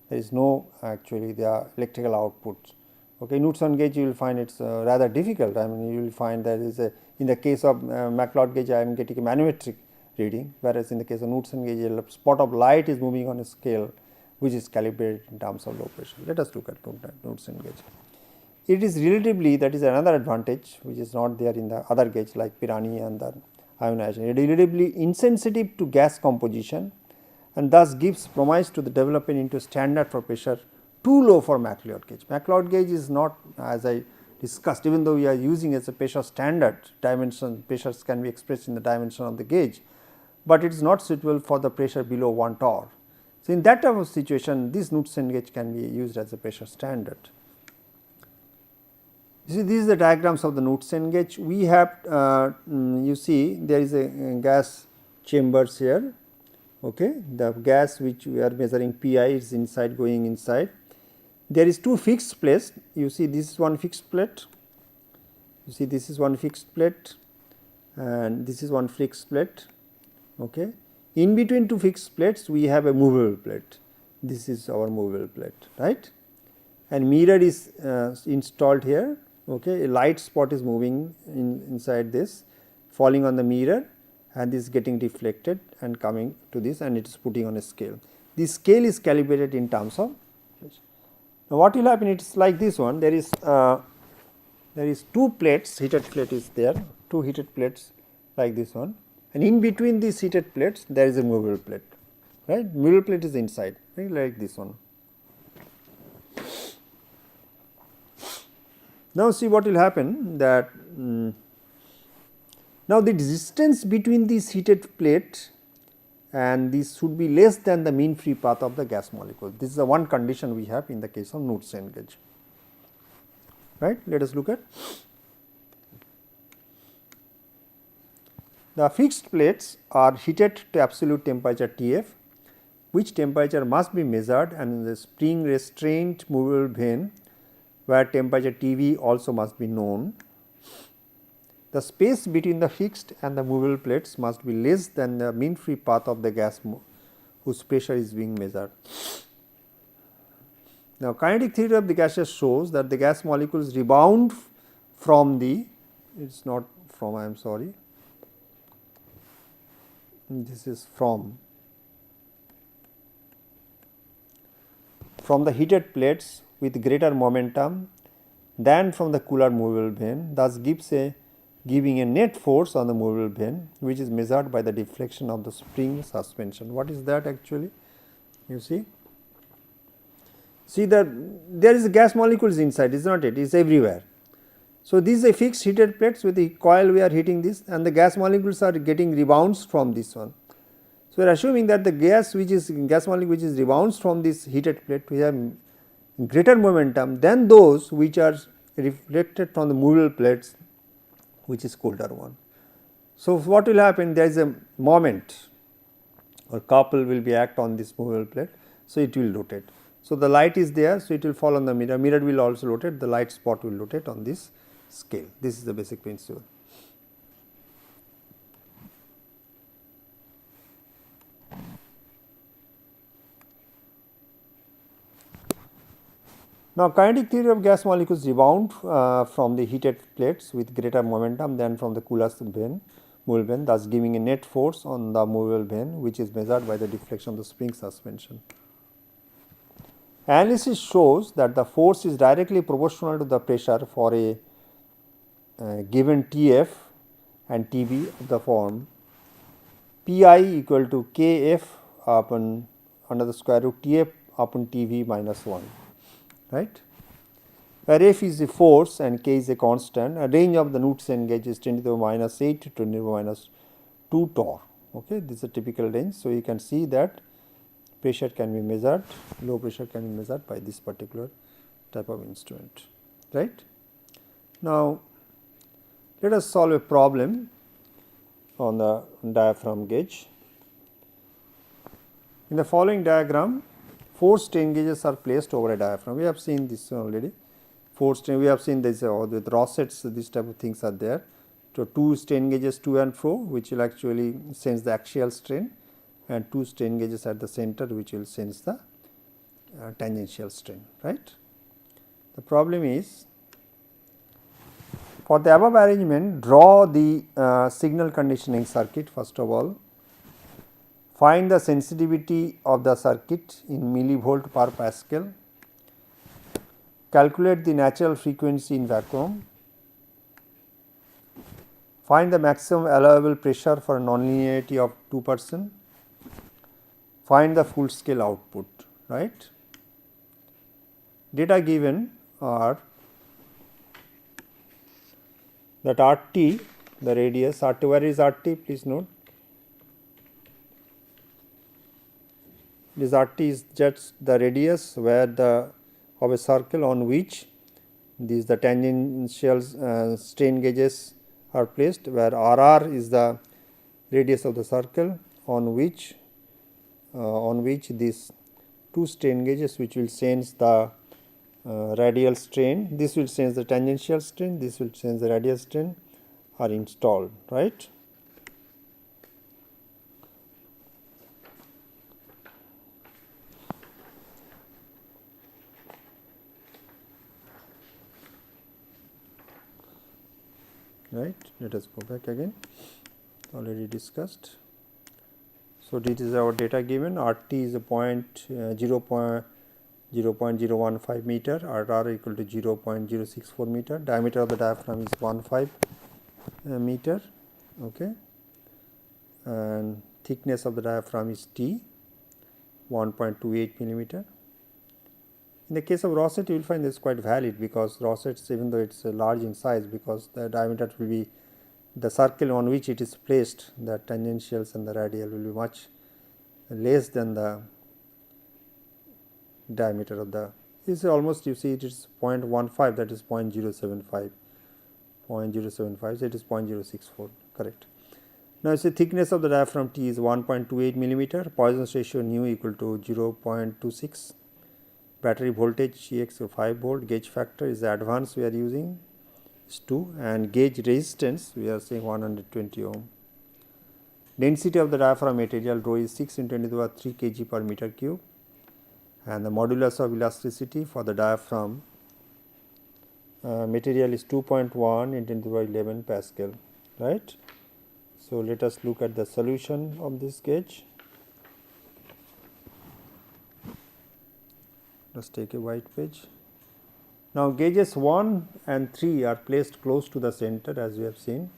there is no actually the electrical output. Okay. Knudsen gauge you will find it is rather difficult, I mean you will find there is a, in the case of McLeod gauge I am getting a manometric reading, whereas in the case of Knudsen gauge a spot of light is moving on a scale which is calibrated in terms of low pressure. Let us look at Knudsen gauge. It is relatively, that is another advantage which is not there in the other gauge like Pirani and the ionization. It is relatively insensitive to gas composition and thus gives promise to the development into standard for pressure too low for McLeod gauge. McLeod gauge is not, as I discussed, even though we are using as a pressure standard, dimension pressures can be expressed in the dimension of the gauge, but it is not suitable for the pressure below 1 torr. So, in that type of situation this Knudsen gauge can be used as a pressure standard. You see these are the diagrams of the Knudsen gauge. We have you see there is a gas chambers here, okay. The gas which we are measuring Pi is inside, going inside. There is two fixed plates, you see this is one fixed plate, you see this is one fixed plate and this is one fixed plate. Okay. In between two fixed plates we have a movable plate, this is our movable plate, right, and mirror is installed here. Okay. A light spot is moving inside this, falling on the mirror and this is getting reflected and coming to this and it is putting on a scale. This scale is calibrated in terms of. Now, what will happen, it is like this one, there is two plates, heated plate is there, two heated plates like this one, and in between these heated plates there is a movable plate, right, movable plate is inside, right, like this one. Now, see what will happen that now the distance between this heated plate and this should be less than the mean free path of the gas molecule. This is the one condition we have in the case of Knudsen gauge, right. Let us look at the fixed plates are heated to absolute temperature Tf, which temperature must be measured, and in the spring restraint movable vane where temperature Tv also must be known. The space between the fixed and the movable plates must be less than the mean free path of the gas whose pressure is being measured. Now, kinetic theory of the gases shows that the gas molecules rebound from the, it is not from, I am sorry, this is from the heated plates with greater momentum than from the cooler movable vane, thus giving a net force on the movable vane, which is measured by the deflection of the spring suspension. What is that actually? You see that there is a gas molecules inside, is not it? It is everywhere. So, these are fixed heated plates. With the coil we are heating this, and the gas molecules are getting rebounds from this one. So, we are assuming that the gas molecule which is rebounds from this heated plate, we have greater momentum than those which are reflected from the movable plates, which is colder one. So, what will happen? There is a moment or couple will be act on this movable plate. So, it will rotate. So, the light is there. So, it will fall on the mirror. Mirror will also rotate. The light spot will rotate on this scale. This is the basic principle. Now, kinetic theory of gas molecules rebound from the heated plates with greater momentum than from the coolest movable vane, thus giving a net force on the movable vane, which is measured by the deflection of the spring suspension. Analysis shows that the force is directly proportional to the pressure for a given Tf and Tb of the form Pi equal to Kf upon under the square root Tf upon Tv minus 1, right, where F is the force and K is a constant. A range of the Knudsen gauge is 10 to the minus 8 to 10 to the minus 2 torr. Okay, this is a typical range. So, you can see that pressure can be measured, low pressure can be measured by this particular type of instrument, right. Now, let us solve a problem on the diaphragm gauge. In the following diagram, 4 strain gauges are placed over a diaphragm. We have seen this already. 4 strain, we have seen this with Rossets, this type of things are there. So, 2 strain gauges to and fro, which will actually sense the axial strain, and 2 strain gauges at the center, which will sense the tangential strain, right. The problem is, for the above arrangement, draw the signal conditioning circuit first of all. Find the sensitivity of the circuit in millivolt per Pascal. Calculate the natural frequency in vacuum. Find the maximum allowable pressure for nonlinearity of 2%. Find the full scale output, right. Data given are that RT, the radius, RT, where is RT? Please note. This RT is just the radius where the of a circle on which these the tangential strain gauges are placed, where RR is the radius of the circle on which these 2 strain gauges, which will sense the radial strain, this will sense the tangential strain, this will sense the radial strain, are installed, right. Right, let us go back again, already discussed. So, this is our data given. RT is a 0.015 meter, RR equal to 0.064 meter, diameter of the diaphragm is 15 meter, okay, and thickness of the diaphragm is T, 1.28 millimeter. In the case of Rosset, you will find this quite valid, because Rossets, even though it is large in size, because the diameter will be the circle on which it is placed, the tangentials and the radial will be much less than the diameter of the, this is almost, you see it is 0.15, that is 0.075, so it is 0.064, correct. Now, you see thickness of the diaphragm T is 1.28 millimeter, Poisson's ratio nu equal to 0.26, battery voltage Ex 5 volt, gauge factor is the advance we are using is 2, and gauge resistance we are saying 120 ohm. Density of the diaphragm material rho is 6 × 10⁻³ kg per meter cube, and the modulus of elasticity for the diaphragm material is 2.1 × 10⁻11 Pascal, right. So, let us look at the solution of this gauge. Let us take a white page. Now, gauges 1 and 3 are placed close to the center, as we have seen,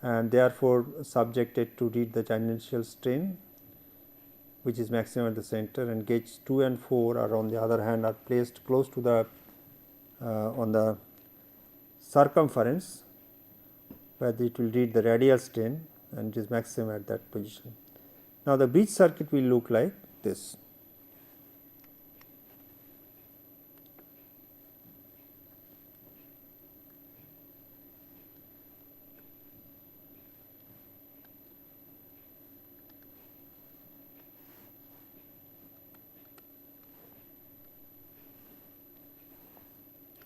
and therefore, subjected to read the tangential strain, which is maximum at the center, and gauge 2 and 4 are on the other hand are placed close to the on the circumference where it will read the radial strain and it is maximum at that position. Now, the bridge circuit will look like this.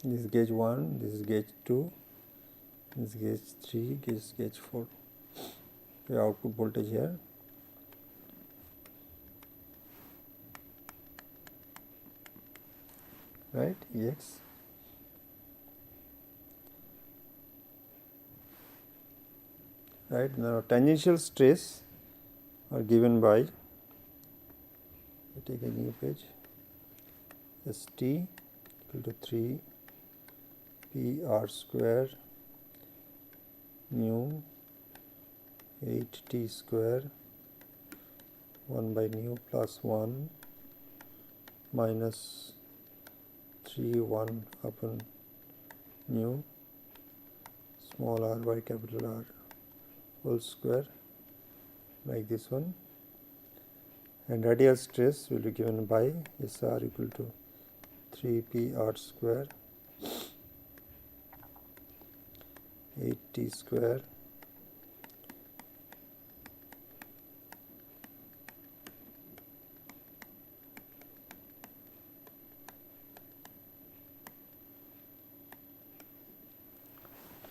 This is gauge 1, this is gauge 2, this is gauge 3, this is gauge 4. The output voltage here. Right, Ex. Right, now tangential stress are given by, I take a new page, St equal to 3 P r square nu 8 t square 1 by nu plus 1 minus 3 1 upon nu small r by capital R whole square, like this one, and radial stress will be given by SR equal to 3 P r square 8 t square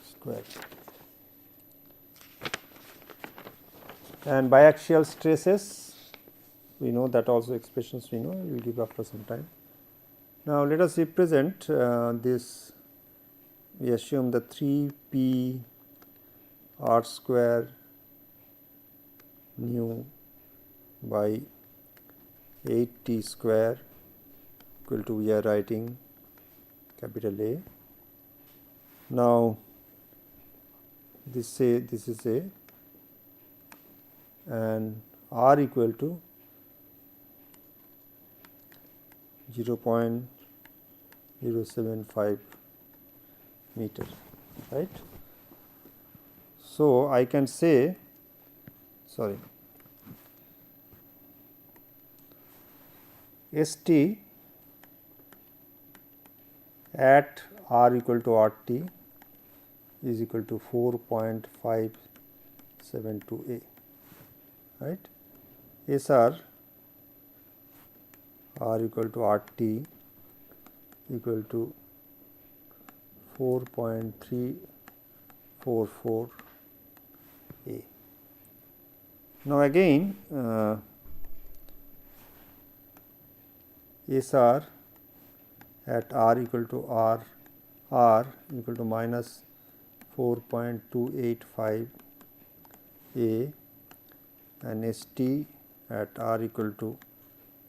square. And biaxial stresses, we know that also expressions we know, we will give after some time. Now, let us represent this. We assume the 3 P r square nu by 8 t square equal to, we are writing capital A. Now, this is A and R equal to 0.075 meter, right. So, I can say, sorry, St at R equal to RT is equal to 4.572 A, right. SR R equal to RT equal to 4.344 A. Now, again SR at R equal to R equal to minus 4.285 A and St at R equal to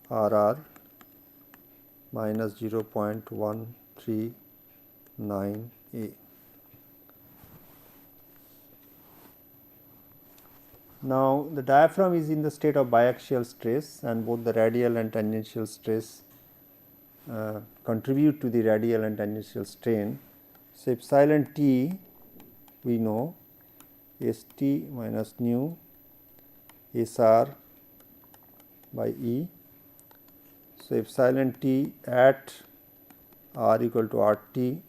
RR minus 0.139 A. Now, the diaphragm is in the state of biaxial stress and both the radial and tangential stress contribute to the radial and tangential strain. So, epsilon T we know St minus nu SR by E. So, epsilon T at R equal to RT,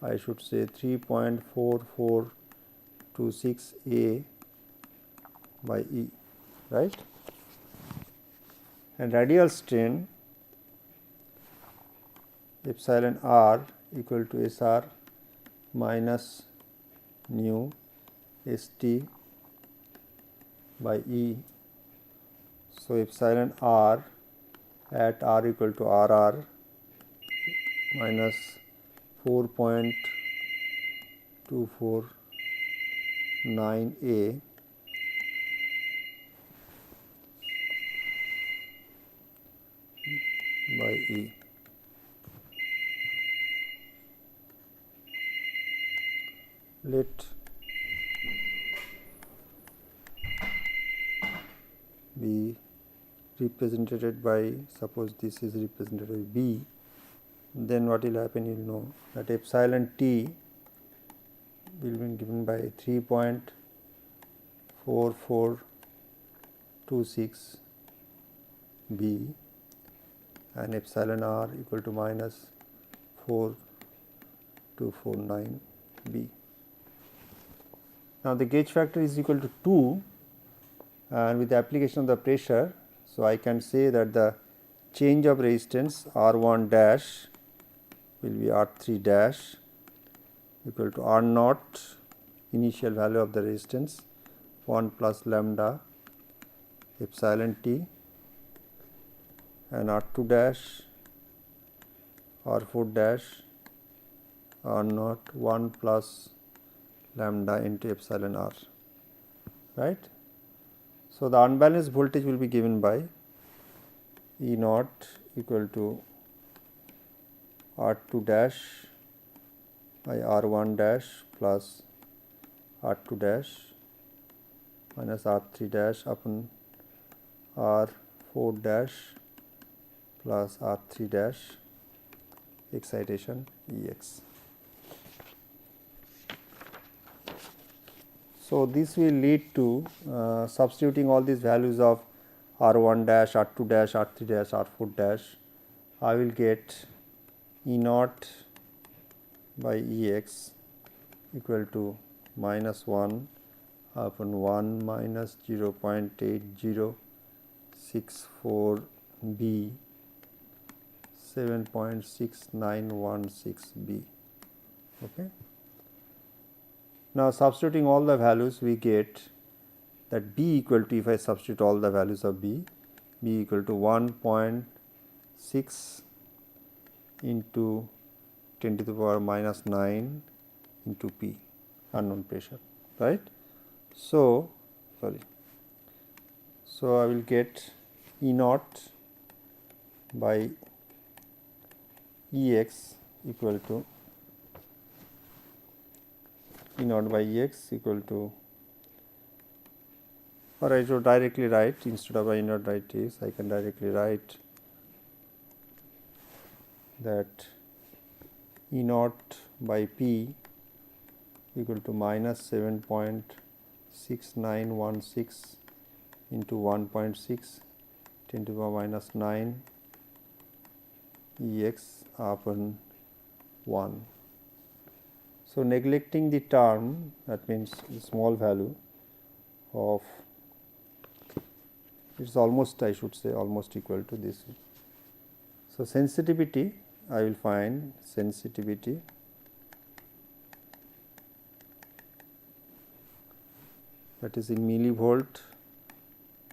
I should say 3.4426 A by E, right. And radial strain epsilon R equal to SR minus nu St by E. So, epsilon R at R equal to RR minus 4.249 A by E. Let be represented by, suppose this is represented by B, then what will happen, you will know that epsilon T will be given by 3.4426 B and epsilon r equal to minus 4249 B. Now, the gauge factor is equal to 2 and with the application of the pressure. So, I can say that the change of resistance R 1 dash will be R 3 dash equal to R naught initial value of the resistance 1 plus lambda epsilon t and R 2 dash R 4 dash R naught 1 plus lambda into epsilon r, right. So, the unbalanced voltage will be given by E naught equal to R 2 dash by R 1 dash plus R 2 dash minus R 3 dash upon R 4 dash plus R 3 dash excitation E x. So, this will lead to substituting all these values of R 1 dash, R 2 dash, R 3 dash, R 4 dash. I will get E naught by E x equal to minus 1 upon 1 minus 0.8064 B 7.6916 B. Okay. Now, substituting all the values, we get that B equal to, if I substitute all the values of B equal to 1.6 into 10 to the power minus 9 into P, unknown pressure, right. So, I will get E naught by E x equal to E naught by E x equal to, or I should directly write, instead of E naught write is, I can directly write that E naught by P equal to minus 7.6916 into 1.6 10 to the power minus 9 E x upon 1. So, neglecting the term, that means the small value of, it is almost, I should say, almost equal to this. So, sensitivity, I will find sensitivity that is in millivolt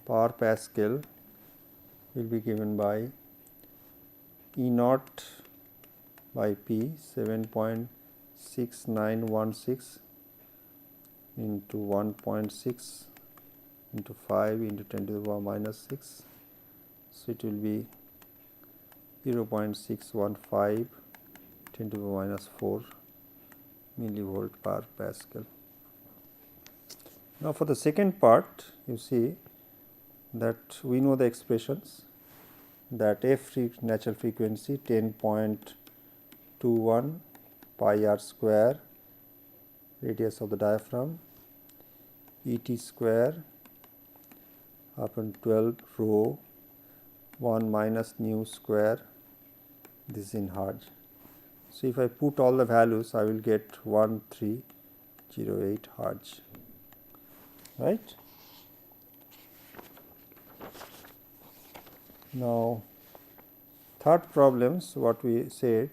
per Pascal will be given by E naught by P 7.6916 into 1.6 into 5 into 10 to the power minus 6. So, it will be 0.615 10 to the power minus 4 millivolt per Pascal. Now, for the second part, you see that we know the expressions, that f natural frequency 10.21 pi r square radius of the diaphragm, E t square upon 12 rho 1 minus nu square, this is in Hertz. So, if I put all the values, I will get 1308 Hertz, right. Now, third problems, what we said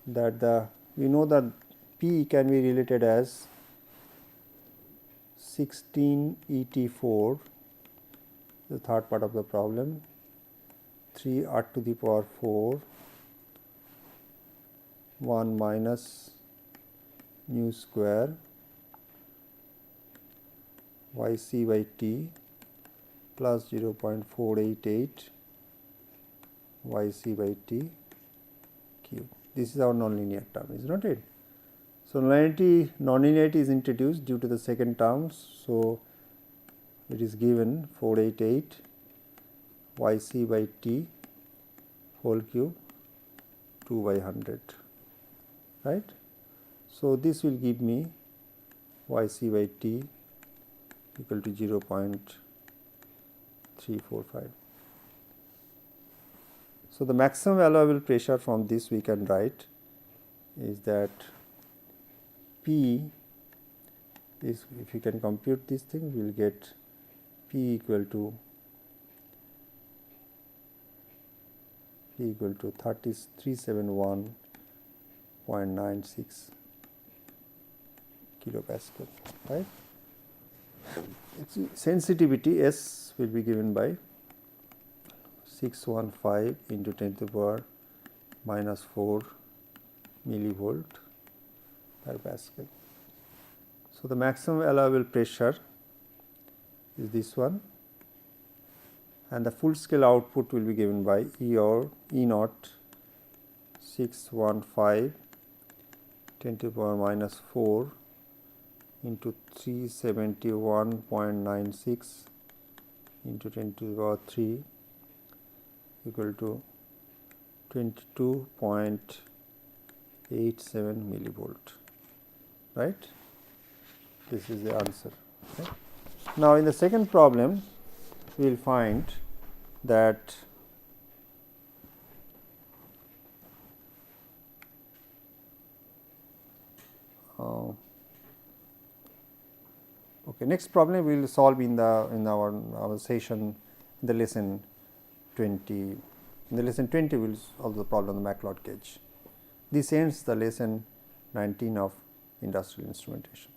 that we know that P can be related as 16 ET4, the third part of the problem, 3 r to the power 4 1 minus nu square y c by t plus 0.488 y c by t cube. This is our nonlinear term, is not it? So, nonlinearity is introduced due to the second term. So, it is given 488 y c by t whole cube 2 by 100, right. So, this will give me Yc by T equal to 0.345. So, the maximum allowable pressure from this we can write is that P is, if you can compute this thing, we will get P equal to 371.96 kilopascal, right. Sensitivity S will be given by 615 into 10 to the power minus 4 millivolt per pascal. So, the maximum allowable pressure is this one, and the full scale output will be given by E naught 615 10 to the power minus 4 into 371.96 into 10 to the power 3 equal to 22.87 millivolt, right. This is the answer. Okay. Now, in the second problem, we will find that okay, next problem we will solve in our session in the lesson 20. In the lesson 20, we will solve the problem of the McLeod gauge. This ends the lesson 19 of industrial instrumentation.